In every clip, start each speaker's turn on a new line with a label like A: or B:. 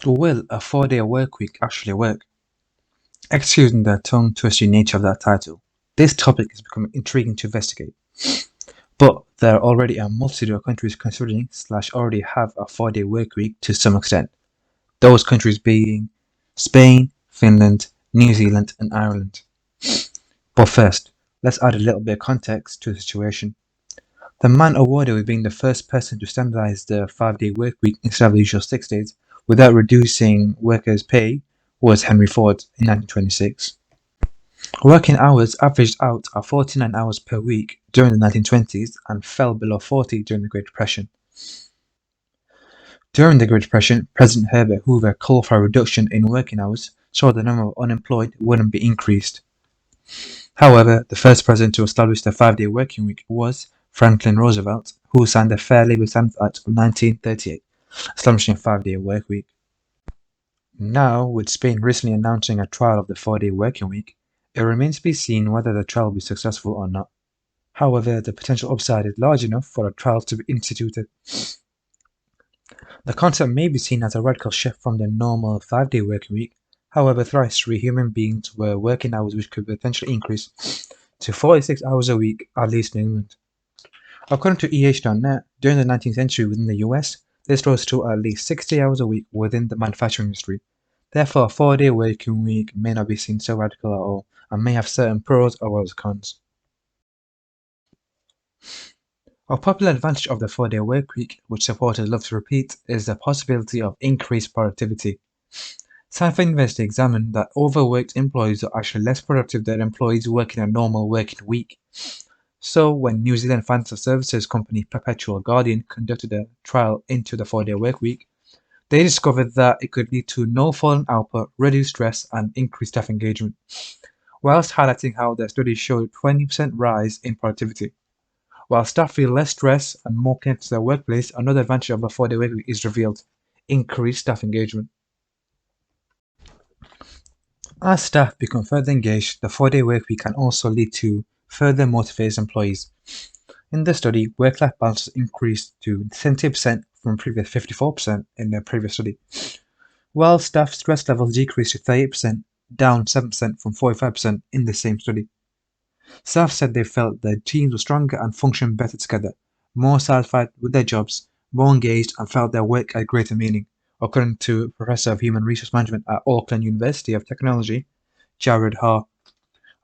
A: Will a 4-day work week actually work? Excusing the tongue-twisting nature of that title, this topic is becoming intriguing to investigate. But there are already a multitude of countries considering/already have a 4-day work week to some extent. Those countries being Spain, Finland, New Zealand, and Ireland. But first, let's add a little bit of context to the situation. The man awarded with being the first person to standardize the 5-day work week instead of the usual 6 days without reducing workers' pay was Henry Ford in 1926. Working hours averaged out at 49 hours per week during the 1920s and fell below 40 during the Great Depression. During the Great Depression, President Herbert Hoover called for a reduction in working hours so the number of unemployed wouldn't be increased. However, the first president to establish the 5-day working week was Franklin Roosevelt, who signed the Fair Labor Standards Act of 1938, establishing a 5-day work week. Now, with Spain recently announcing a trial of the 4-day working week, it remains to be seen whether the trial will be successful or not. However, the potential upside is large enough for a trial to be instituted. The concept may be seen as a radical shift from the normal 5-day working week. However, throughout history, human beings were working hours which could potentially increase to 46 hours a week, at least in England. According to EH.net, during the 19th century within the US, this rose to at least 60 hours a week within the manufacturing industry. Therefore, a 4-day working week may not be seen so radical at all, and may have certain pros as well as cons. A popular advantage of the 4-day work week, which supporters love to repeat, is the possibility of increased productivity. Scientific university examined that overworked employees are actually less productive than employees working a normal working week. So, when New Zealand financial services company Perpetual Guardian conducted a trial into the 4-day work week, they discovered that it could lead to no fall in output, reduced stress, and increased staff engagement, whilst highlighting how their study showed a 20% rise in productivity. While staff feel less stress and more connected to their workplace, another advantage of a 4-day work week is revealed: increased staff engagement. As staff become further engaged, the 4-day work week can also lead to further motivated employees. In this study, work-life balance increased to 70% from previous 54% in the previous study, while staff stress levels decreased to 38%, down 7% from 45% in the same study. Staff said they felt their teams were stronger and functioned better together, more satisfied with their jobs, more engaged, and felt their work had greater meaning, according to a Professor of Human Resource Management at Auckland University of Technology, Jared Ha.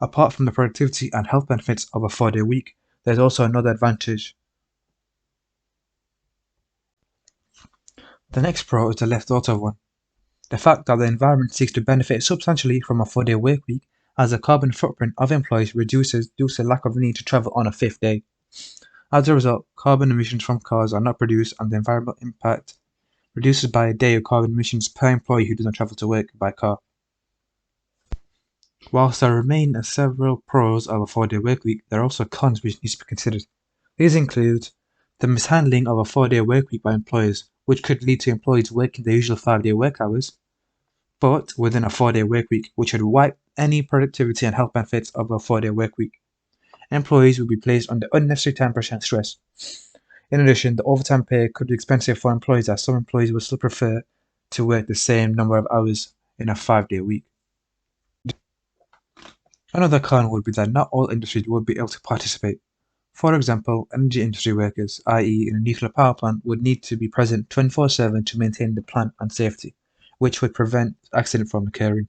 A: Apart from the productivity and health benefits of a 4-day week, there's also another advantage. The next pro is the less thought of one: the fact that the environment seeks to benefit substantially from a 4-day work week, as the carbon footprint of employees reduces due to the lack of need to travel on a 5th day. As a result, carbon emissions from cars are not produced and the environmental impact reduces by a day of carbon emissions per employee who does not travel to work by car. Whilst there remain several pros of a 4-day work week, there are also cons which need to be considered. These include the mishandling of a 4-day work week by employers, which could lead to employees working their usual 5-day work hours, but within a 4-day work week, which would wipe any productivity and health benefits of a 4-day work week. Employees would be placed under unnecessary time pressure and stress. In addition, the overtime pay could be expensive for employees, as some employees would still prefer to work the same number of hours in a 5-day week. Another con would be that not all industries would be able to participate. For example, energy industry workers, i.e. in a nuclear power plant, would need to be present 24/7 to maintain the plant and safety, which would prevent accidents from occurring.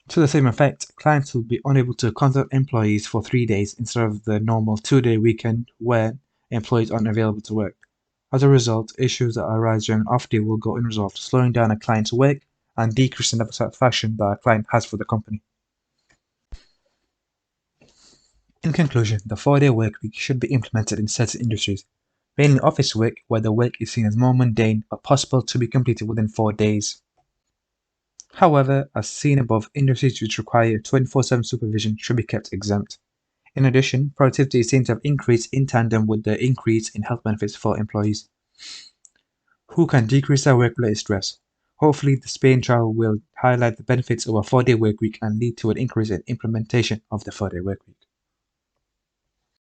A: To the same effect, clients will be unable to contact employees for 3 days instead of the normal 2-day weekend where employees aren't available to work. As a result, issues that arise during an off-day will go unresolved, slowing down a client's work and decreasing the satisfaction that a client has for the company. In conclusion, the 4-day work week should be implemented in certain industries, mainly office work where the work is seen as more mundane but possible to be completed within 4 days. However, as seen above, industries which require 24/7 supervision should be kept exempt. In addition, productivity seems to have increased in tandem with the increase in health benefits for employees, who can decrease their work-related stress. Hopefully, the Spain trial will highlight the benefits of a 4-day work week and lead to an increase in implementation of the 4-day work week.